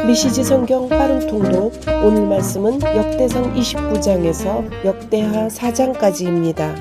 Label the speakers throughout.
Speaker 1: 메시지 성경 빠른 통독. 오늘 말씀은 역대상 29장에서 역대하 4장까지입니다.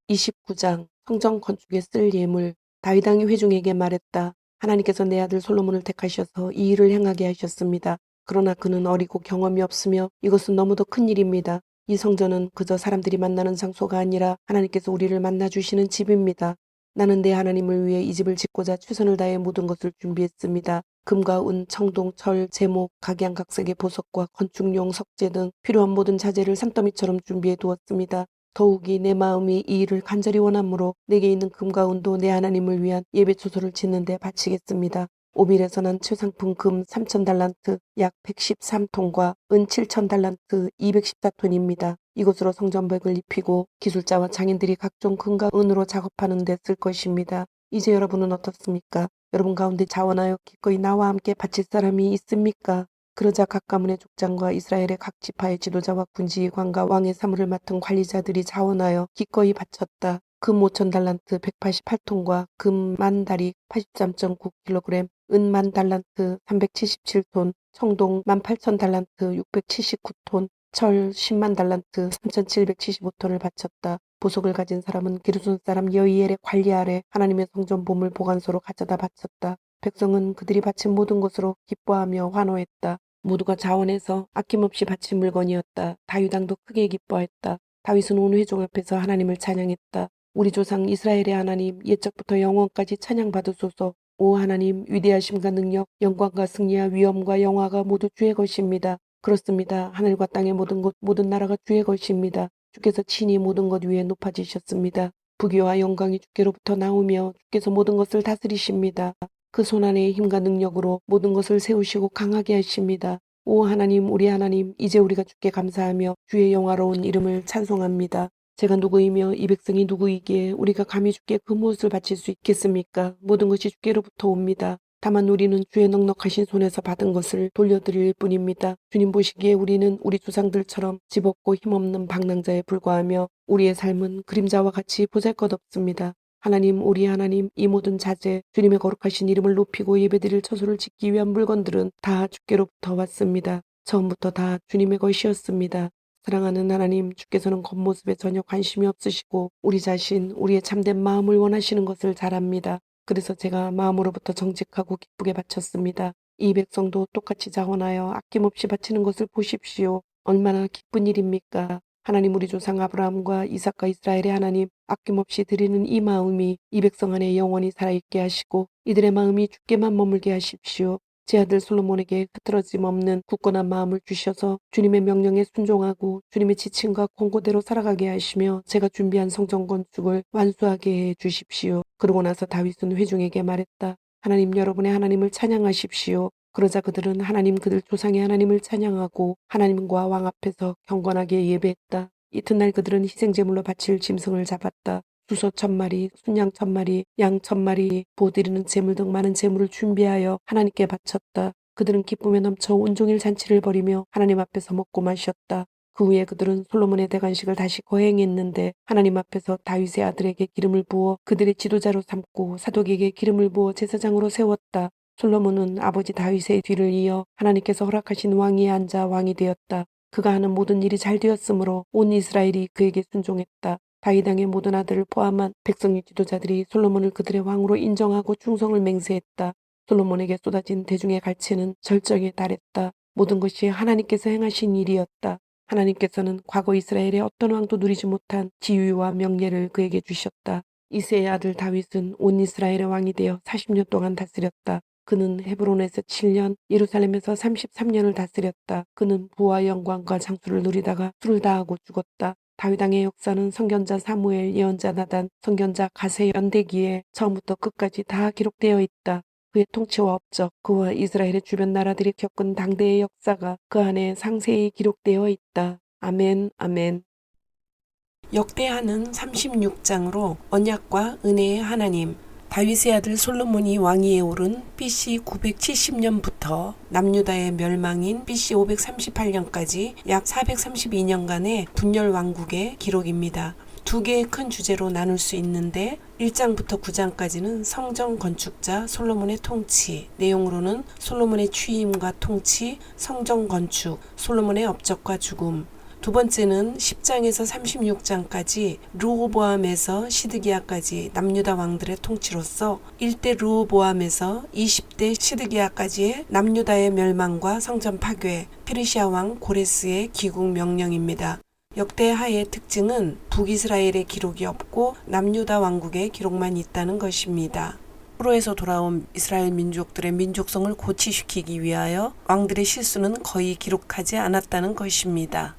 Speaker 1: 29장. 성전 건축에 쓸 예물. 다윗 왕이 회중에게 말했다. 하나님께서 내 아들 솔로몬을 택하셔서 이 일을 행하게 하셨습니다. 그러나 그는 어리고 경험이 없으며 이것은 너무도 큰 일입니다. 이 성전은 그저 사람들이 만나는 장소가 아니라 하나님께서 우리를 만나주시는 집입니다. 나는 내 하나님을 위해 이 집을 짓고자 최선을 다해 모든 것을 준비했습니다. 금과 은, 청동, 철, 제목, 각양각색의 보석과 건축용 석재 등 필요한 모든 자재를 산더미처럼 준비해 두었습니다. 더욱이 내 마음이 이 일을 간절히 원하므로 내게 있는 금과 은도 내 하나님을 위한 예배 초소를 짓는 데 바치겠습니다. 오빌에서 난 최상품 금 3,000달란트 약 113톤과 은 7,000달란트 214톤입니다. 이곳으로 성전벽을 입히고 기술자와 장인들이 각종 금과 은으로 작업하는 데 쓸 것입니다. 이제 여러분은 어떻습니까? 여러분 가운데 자원하여 기꺼이 나와 함께 바칠 사람이 있습니까? 그러자 각 가문의 족장과 이스라엘의 각 지파의 지도자와 군지관과 왕의 사물을 맡은 관리자들이 자원하여 기꺼이 바쳤다. 금 5,000달란트 188톤과 금 10,000다리 83.9kg, 은 10,000달란트 377톤, 청동 18,000달란트 679톤, 철 100,000달란트 3,775톤을 바쳤다. 보석을 가진 사람은 기르손 사람 여이엘의 관리 아래 하나님의 성전 보물 보관소로 가져다 바쳤다. 백성은 그들이 바친 모든 것으로 기뻐하며 환호했다. 모두가 자원해서 아낌없이 바친 물건이었다. 다윗 왕도 크게 기뻐했다. 다윗은 온 회중 앞에서 하나님을 찬양했다. 우리 조상 이스라엘의 하나님, 옛적부터 영원까지 찬양받으소서. 오 하나님, 위대하심과 능력, 영광과 승리와 위엄과 영화가 모두 주의 것입니다. 그렇습니다. 하늘과 땅의 모든 곳, 모든 나라가 주의 것입니다. 주께서 친히 모든 것 위에 높아지셨습니다. 부귀와 영광이 주께로부터 나오며 주께서 모든 것을 다스리십니다. 그 손안의 힘과 능력으로 모든 것을 세우시고 강하게 하십니다. 오 하나님, 우리 하나님, 이제 우리가 주께 감사하며 주의 영화로운 이름을 찬송합니다. 제가 누구이며 이 백성이 누구이기에 우리가 감히 주께 그 무엇을 바칠 수 있겠습니까? 모든 것이 주께로부터 옵니다. 다만 우리는 주의 넉넉하신 손에서 받은 것을 돌려드릴 뿐입니다. 주님 보시기에 우리는 우리 조상들처럼 집없고 힘없는 방랑자에 불과하며 우리의 삶은 그림자와 같이 보잘것없습니다. 하나님, 우리 하나님, 이 모든 자재, 주님의 거룩하신 이름을 높이고 예배드릴 처소를 짓기 위한 물건들은 다 주께로부터 왔습니다. 처음부터 다 주님의 것이었습니다. 사랑하는 하나님, 주께서는 겉모습에 전혀 관심이 없으시고 우리 자신, 우리의 참된 마음을 원하시는 것을 잘 압니다. 그래서 제가 마음으로부터 정직하고 기쁘게 바쳤습니다. 이 백성도 똑같이 자원하여 아낌없이 바치는 것을 보십시오. 얼마나 기쁜 일입니까? 하나님, 우리 조상 아브라함과 이삭과 이스라엘의 하나님, 아낌없이 드리는 이 마음이 이 백성 안에 영원히 살아있게 하시고 이들의 마음이 주께만 머물게 하십시오. 제 아들 솔로몬에게 흐트러짐 없는 굳건한 마음을 주셔서 주님의 명령에 순종하고 주님의 지침과 권고대로 살아가게 하시며 제가 준비한 성전 건축을 완수하게 해 주십시오. 그러고 나서 다윗은 회중에게 말했다. 하나님, 여러분의 하나님을 찬양하십시오. 그러자 그들은 하나님, 그들 조상의 하나님을 찬양하고 하나님과 왕 앞에서 경건하게 예배했다. 이튿날 그들은 희생제물로 바칠 짐승을 잡았다. 수소 1,000마리, 순양 1,000마리, 양 1,000마리, 보드리는 제물 등 많은 제물을 준비하여 하나님께 바쳤다. 그들은 기쁨에 넘쳐 온종일 잔치를 벌이며 하나님 앞에서 먹고 마셨다. 그 후에 그들은 솔로몬의 대관식을 다시 거행했는데 하나님 앞에서 다윗의 아들에게 기름을 부어 그들의 지도자로 삼고 사독에게 기름을 부어 제사장으로 세웠다. 솔로몬은 아버지 다윗의 뒤를 이어 하나님께서 허락하신 왕위에 앉아 왕이 되었다. 그가 하는 모든 일이 잘 되었으므로 온 이스라엘이 그에게 순종했다. 다윗 왕의 모든 아들을 포함한 백성의 지도자들이 솔로몬을 그들의 왕으로 인정하고 충성을 맹세했다. 솔로몬에게 쏟아진 대중의 갈채는 절정에 달했다. 모든 것이 하나님께서 행하신 일이었다. 하나님께서는 과거 이스라엘의 어떤 왕도 누리지 못한 지위와 명예를 그에게 주셨다. 이새의 아들 다윗은 온 이스라엘의 왕이 되어 40년 동안 다스렸다. 그는 헤브론에서 7년, 예루살렘에서 33년을 다스렸다. 그는 부와 영광과 장수를 누리다가 술을 다하고 죽었다. 다윗 왕의 역사는 선견자 사무엘, 예언자 나단, 선견자 가세 연대기에 처음부터 끝까지 다 기록되어 있다. 그의 통치와 업적, 그와 이스라엘의 주변 나라들이 겪은 당대의 역사가 그 안에 상세히 기록되어 있다. 아멘, 아멘. 역대하는 36장으로 언약과 은혜의 하나님. 다윗의 아들 솔로몬이 왕위에 오른 BC 970년부터 남유다의 멸망인 BC 538년까지 약 432년간의 분열 왕국의 기록입니다. 두 개의 큰 주제로 나눌 수 있는데 1장부터 9장까지는 성전 건축자 솔로몬의 통치, 내용으로는 솔로몬의 취임과 통치, 성전 건축, 솔로몬의 업적과 죽음. 두 번째는 10장에서 36장까지 르호보암에서 시드기야까지 남유다 왕들의 통치로서 1대 르호보암에서 20대 시드기야까지의 남유다의 멸망과 성전 파괴, 페르시아 왕 고레스의 귀국 명령입니다. 역대하의 특징은 북이스라엘의 기록이 없고 남유다 왕국의 기록만 있다는 것입니다. 포로에서 돌아온 이스라엘 민족들의 민족성을 고취시키기 위하여 왕들의 실수는 거의 기록하지 않았다는 것입니다.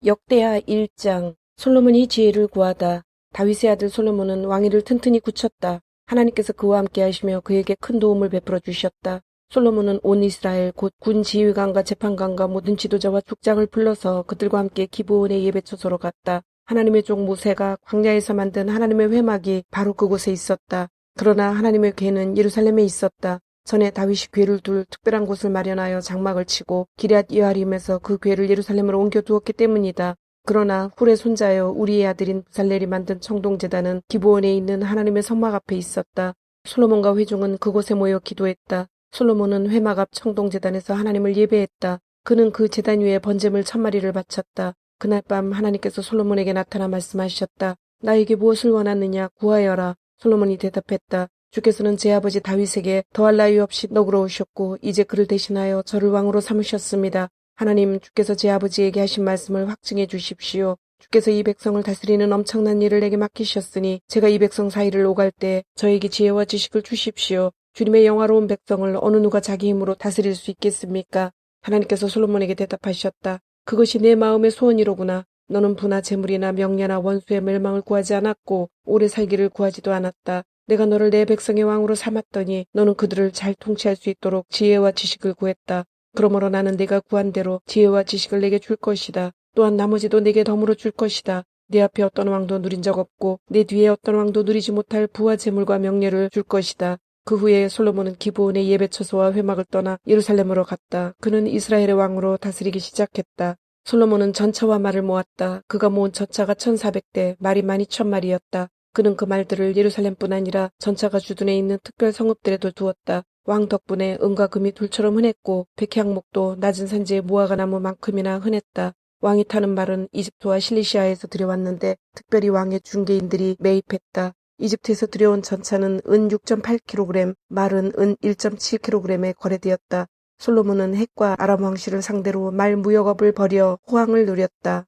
Speaker 1: 역대하 1장. 솔로몬이 지혜를 구하다. 다윗의 아들 솔로몬은 왕위를 튼튼히 굳혔다. 하나님께서 그와 함께 하시며 그에게 큰 도움을 베풀어 주셨다. 솔로몬은 온 이스라엘 곧 군 지휘관과 재판관과 모든 지도자와 족장을 불러서 그들과 함께 기브온의 예배처소로 갔다. 하나님의 종 모세가 광야에서 만든 하나님의 회막이 바로 그곳에 있었다. 그러나 하나님의 궤는 예루살렘에 있었다. 전에 다윗이 궤를 둘 특별한 곳을 마련하여 장막을 치고 기럇 여아림에서 그 궤를 예루살렘으로 옮겨 두었기 때문이다. 그러나 훌의 손자여 우리의 아들인 부살렐이 만든 청동제단은 기브온에 있는 하나님의 성막 앞에 있었다. 솔로몬과 회중은 그곳에 모여 기도했다. 솔로몬은 회막 앞 청동제단에서 하나님을 예배했다. 그는 그 제단 위에 번제물 1000마리를 바쳤다. 그날 밤 하나님께서 솔로몬에게 나타나 말씀하셨다. 나에게 무엇을 원하느냐 구하여라. 솔로몬이 대답했다. 주께서는 제 아버지 다윗에게 더할 나위 없이 너그러우셨고 이제 그를 대신하여 저를 왕으로 삼으셨습니다. 하나님 주께서 제 아버지에게 하신 말씀을 확증해 주십시오. 주께서 이 백성을 다스리는 엄청난 일을 내게 맡기셨으니 제가 이 백성 사이를 오갈 때 저에게 지혜와 지식을 주십시오. 주님의 영화로운 백성을 어느 누가 자기 힘으로 다스릴 수 있겠습니까? 하나님께서 솔로몬에게 대답하셨다. 그것이 내 마음의 소원이로구나. 너는 부나 재물이나 명예나 원수의 멸망을 구하지 않았고 오래 살기를 구하지도 않았다. 내가 너를 내 백성의 왕으로 삼았더니 너는 그들을 잘 통치할 수 있도록 지혜와 지식을 구했다. 그러므로 나는 네가 구한 대로 지혜와 지식을 내게 줄 것이다. 또한 나머지도 내게 덤으로 줄 것이다. 내 앞에 어떤 왕도 누린 적 없고 내 뒤에 어떤 왕도 누리지 못할 부와 재물과 명예를 줄 것이다. 그 후에 솔로몬은 기브온의 예배처소와 회막을 떠나 예루살렘으로 갔다. 그는 이스라엘의 왕으로 다스리기 시작했다. 솔로몬은 전차와 말을 모았다. 그가 모은 전차가 1400대, 말이 12000마리였다. 그는 그 말들을 예루살렘뿐 아니라 전차가 주둔해 있는 특별 성읍들에도 두었다. 왕 덕분에 은과 금이 돌처럼 흔했고 백향목도 낮은 산지의 무화과 나무만큼이나 흔했다. 왕이 타는 말은 이집트와 실리시아에서 들여왔는데 특별히 왕의 중개인들이 매입했다. 이집트에서 들여온 전차는 은 6.8kg, 말은 은 1.7kg에 거래되었다. 솔로몬은 헷과 아람 왕실을 상대로 말 무역업을 벌여 호황을 누렸다.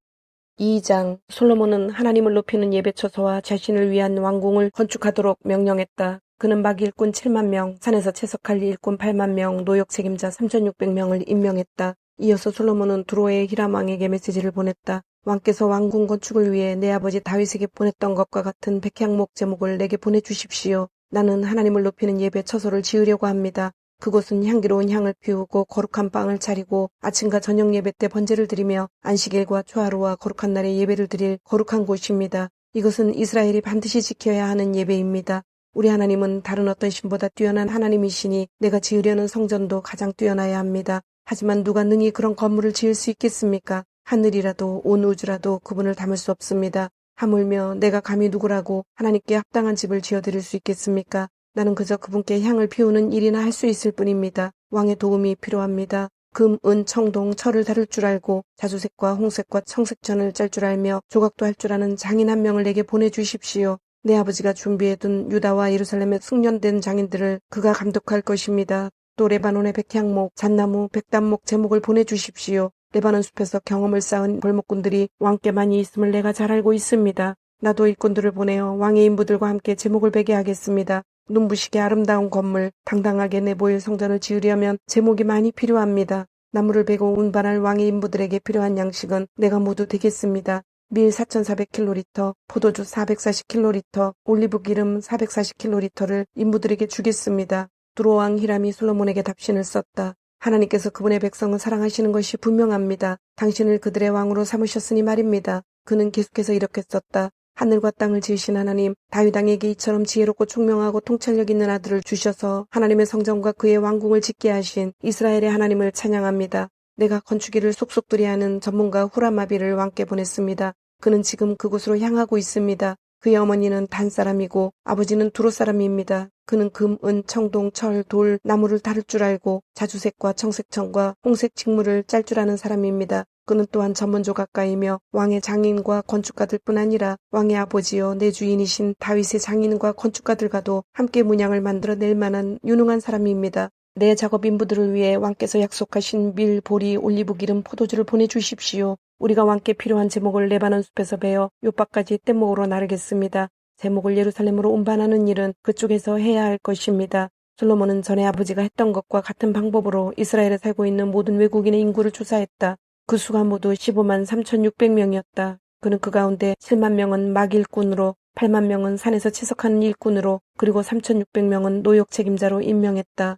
Speaker 1: 2장. 솔로몬은 하나님을 높이는 예배처소와 자신을 위한 왕궁을 건축하도록 명령했다. 그는 막 일꾼 7만 명, 산에서 채석할 일꾼 8만 명, 노역 책임자 3,600명을 임명했다. 이어서 솔로몬은 두로의 히람 왕에게 메시지를 보냈다. 왕께서 왕궁 건축을 위해 내 아버지 다윗에게 보냈던 것과 같은 백향목 제목을 내게 보내주십시오. 나는 하나님을 높이는 예배 처소를 지으려고 합니다. 그곳은 향기로운 향을 피우고 거룩한 빵을 차리고 아침과 저녁 예배 때 번제를 드리며 안식일과 초하루와 거룩한 날에 예배를 드릴 거룩한 곳입니다. 이것은 이스라엘이 반드시 지켜야 하는 예배입니다. 우리 하나님은 다른 어떤 신보다 뛰어난 하나님이시니 내가 지으려는 성전도 가장 뛰어나야 합니다. 하지만 누가 능히 그런 건물을 지을 수 있겠습니까? 하늘이라도 온 우주라도 그분을 담을 수 없습니다. 하물며 내가 감히 누구라고 하나님께 합당한 집을 지어드릴 수 있겠습니까? 나는 그저 그분께 향을 피우는 일이나 할 수 있을 뿐입니다. 왕의 도움이 필요합니다. 금, 은, 청동, 철을 다룰 줄 알고 자주색과 홍색과 청색천을 짤 줄 알며 조각도 할 줄 아는 장인 한 명을 내게 보내주십시오. 내 아버지가 준비해둔 유다와 예루살렘의 숙련된 장인들을 그가 감독할 것입니다. 또 레바논의 백향목, 잣나무, 백단목 제목을 보내주십시오. 레바논 숲에서 경험을 쌓은 벌목꾼들이 왕께 많이 있음을 내가 잘 알고 있습니다. 나도 일꾼들을 보내어 왕의 인부들과 함께 제목을 베게 하겠습니다. 눈부시게 아름다운 건물, 당당하게 내보일 성전을 지으려면 제목이 많이 필요합니다. 나무를 베고 운반할 왕의 인부들에게 필요한 양식은 내가 모두 되겠습니다. 밀 4,400kg, 포도주 440kg, 올리브기름 440kg를 인부들에게 주겠습니다. 두로왕 히람이 솔로몬에게 답신을 썼다. 하나님께서 그분의 백성을 사랑하시는 것이 분명합니다. 당신을 그들의 왕으로 삼으셨으니 말입니다. 그는 계속해서 이렇게 썼다. 하늘과 땅을 지으신 하나님, 다윗 왕에게 이처럼 지혜롭고 총명하고 통찰력 있는 아들을 주셔서 하나님의 성전과 그의 왕궁을 짓게 하신 이스라엘의 하나님을 찬양합니다. 내가 건축일을 속속들이 하는 전문가 후라마비를 왕께 보냈습니다. 그는 지금 그곳으로 향하고 있습니다. 그의 어머니는 단 사람이고 아버지는 두로 사람입니다. 그는 금, 은, 청동, 철, 돌, 나무를 다룰 줄 알고 자주색과 청색천과 홍색 직물을 짤 줄 아는 사람입니다. 그는 또한 전문 조각가이며 왕의 장인과 건축가들뿐 아니라 왕의 아버지여 내 주인이신 다윗의 장인과 건축가들과도 함께 문양을 만들어낼 만한 유능한 사람입니다. 내 작업 인부들을 위해 왕께서 약속하신 밀, 보리, 올리브 기름, 포도주를 보내주십시오. 우리가 왕께 필요한 제목을 레바논 숲에서 베어 요바까지 뗏목으로 나르겠습니다. 제목을 예루살렘으로 운반하는 일은 그쪽에서 해야 할 것입니다. 솔로몬은 전에 아버지가 했던 것과 같은 방법으로 이스라엘에 살고 있는 모든 외국인의 인구를 조사했다. 그 수가 모두 15만 3,600명이었다. 그는 그 가운데 7만 명은 막 일꾼으로, 8만 명은 산에서 치석하는 일꾼으로, 그리고 3,600명은 노역 책임자로 임명했다.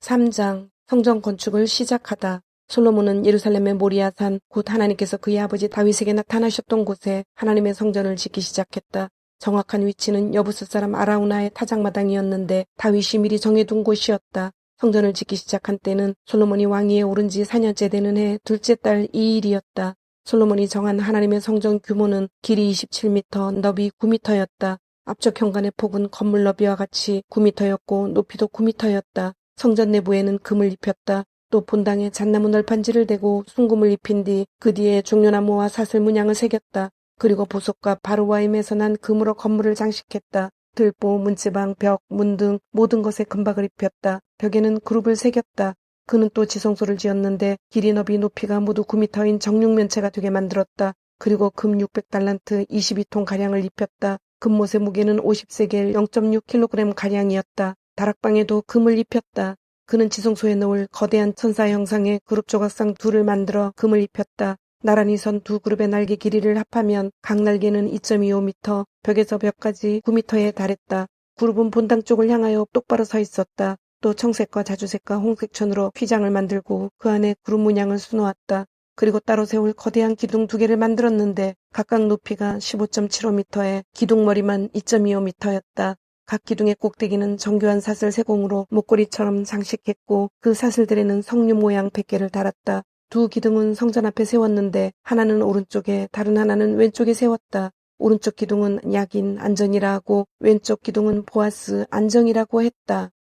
Speaker 1: 3장 성전 건축을 시작하다. 솔로몬은 예루살렘의 모리아산, 곧 하나님께서 그의 아버지 다윗에게 나타나셨던 곳에 하나님의 성전을 짓기 시작했다. 정확한 위치는 여부스 사람 아라우나의 타작마당이었는데 다윗이 미리 정해둔 곳이었다. 성전을 짓기 시작한 때는 솔로몬이 왕위에 오른 지 4년째 되는 해 둘째 달 2일이었다. 솔로몬이 정한 하나님의 성전 규모는 길이 27m, 너비 9m였다. 앞쪽 현관의 폭은 건물 너비와 같이 9m였고 높이도 9m였다. 성전 내부에는 금을 입혔다. 또 본당에 잣나무 널판지를 대고 순금을 입힌 뒤 그 뒤에 종려나무와 사슬 문양을 새겼다. 그리고 보석과 바로와임에서 난 금으로 건물을 장식했다. 들보, 문지방, 벽, 문 등 모든 것에 금박을 입혔다. 벽에는 그룹을 새겼다. 그는 또 지성소를 지었는데 길이 너비 높이가 모두 9m인 정육면체가 되게 만들었다. 그리고 금 600달란트 22통 가량을 입혔다. 금못의 무게는 50세겔 0.6kg 가량이었다. 다락방에도 금을 입혔다. 그는 지성소에 넣을 거대한 천사 형상의 그룹 조각상 둘을 만들어 금을 입혔다. 나란히 선 두 그룹의 날개 길이를 합하면 각 날개는 2.25m, 벽에서 벽까지 9m에 달했다. 그룹은 본당 쪽을 향하여 똑바로 서 있었다. 또 청색과 자주색과 홍색천으로 휘장을 만들고 그 안에 그룹 문양을 수놓았다. 그리고 따로 세울 거대한 기둥 2개를 만들었는데 각각 높이가 15.75m에 기둥머리만 2.25m였다. 각 기둥의 꼭대기는 정교한 사슬 세공으로 목걸이처럼 장식했고 그 사슬들에는 석류 모양 100개를 달았다. 두 기둥은 성전 앞에 세웠는데 하나는 오른쪽에 다른 하나는 왼쪽에 세웠다. 오른쪽 기둥은 야긴 안전이라 하고 왼쪽 기둥은 보아스 안정이라고 했다.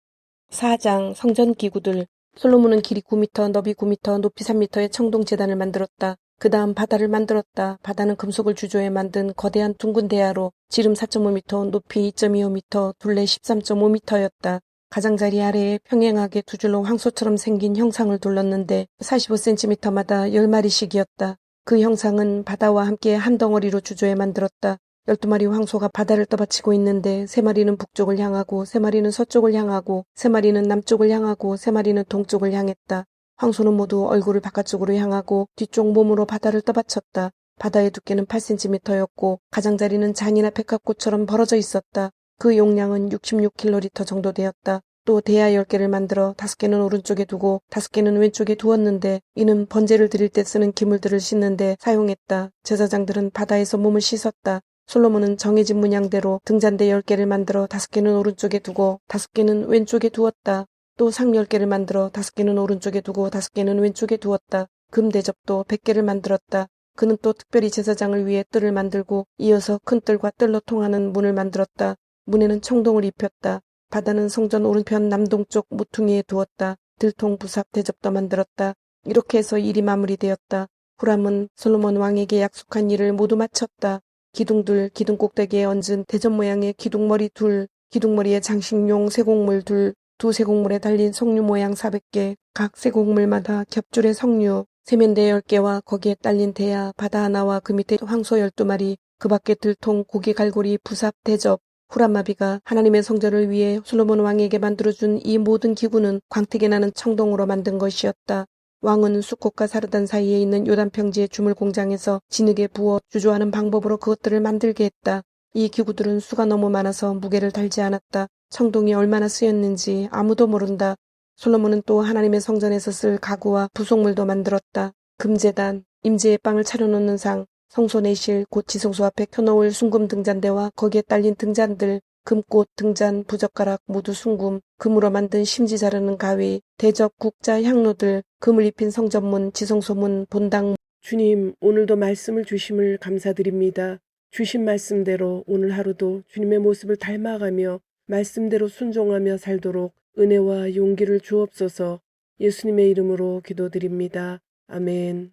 Speaker 1: 4장 성전 기구들. 솔로몬은 길이 9m, 너비 9m, 높이 3m의 청동제단을 만들었다. 그 다음 바다를 만들었다. 바다는 금속을 주조해 만든 거대한 둥근 대야로 지름 4.5m, 높이 2.25m, 둘레 13.5m였다. 가장자리 아래에 평행하게 두 줄로 황소처럼 생긴 형상을 둘렀는데 45cm마다 10마리씩이었다. 그 형상은 바다와 함께 한 덩어리로 주조해 만들었다. 12마리 황소가 바다를 떠받치고 있는데 3마리는 북쪽을 향하고 3마리는 서쪽을 향하고 3마리는 남쪽을 향하고 3마리는 동쪽을 향했다. 황소는 모두 얼굴을 바깥쪽으로 향하고 뒤쪽 몸으로 바다를 떠받쳤다. 바다의 두께는 8cm였고 가장자리는 잔이나 백합꽃처럼 벌어져 있었다. 그 용량은 66kl 정도 되었다. 또 대야 10개를 만들어 5개는 오른쪽에 두고 5개는 왼쪽에 두었는데 이는 번제를 드릴 때 쓰는 기물들을 씻는데 사용했다. 제사장들은 바다에서 몸을 씻었다. 솔로몬은 정해진 문양대로 등잔대 10개를 만들어 5개는 오른쪽에 두고 5개는 왼쪽에 두었다. 또 상 10개를 만들어 5개는 오른쪽에 두고 5개는 왼쪽에 두었다. 금 대접도 100개를 만들었다. 그는 또 특별히 제사장을 위해 뜰을 만들고 이어서 큰 뜰과 뜰로 통하는 문을 만들었다. 문에는 청동을 입혔다. 바다는 성전 오른편 남동쪽 모퉁이에 두었다. 들통 부삽 대접도 만들었다. 이렇게 해서 일이 마무리되었다. 후람은 솔로몬 왕에게 약속한 일을 모두 마쳤다. 기둥들, 기둥 꼭대기에 얹은 대접 모양의 기둥머리 둘, 기둥머리에 장식용 세곡물 둘, 두 세곡물에 달린 석류 모양 400개, 각 세곡물마다 겹줄의 석류, 세면대 10개와 거기에 딸린 대야, 바다 하나와 그 밑에 황소 12마리, 그 밖에 들통, 고기 갈고리, 부삽, 대접. 후람마비가 하나님의 성전을 위해 솔로몬 왕에게 만들어준 이 모든 기구는 광택이 나는 청동으로 만든 것이었다. 왕은 수꽃과 사르단 사이에 있는 요단 평지의 주물 공장에서 진흙에 부어 주조하는 방법으로 그것들을 만들게 했다. 이 기구들은 수가 너무 많아서 무게를 달지 않았다. 청동이 얼마나 쓰였는지 아무도 모른다. 솔로몬은 또 하나님의 성전에서 쓸 가구와 부속물도 만들었다. 금제단, 임재의 빵을 차려놓는 상, 성소 내실, 곧 지성소 앞에 켜놓을 순금 등잔대와 거기에 딸린 등잔들, 금꽃, 등잔, 부젓가락 모두 순금, 금으로 만든 심지 자르는 가위, 대접, 국자, 향로들, 금을 입힌 성전문, 지성소문, 본당, 주님, 오늘도 말씀을 주심을 감사드립니다. 주신 말씀대로 오늘 하루도 주님의 모습을 닮아가며 말씀대로 순종하며 살도록 은혜와 용기를 주옵소서. 예수님의 이름으로 기도드립니다. 아멘.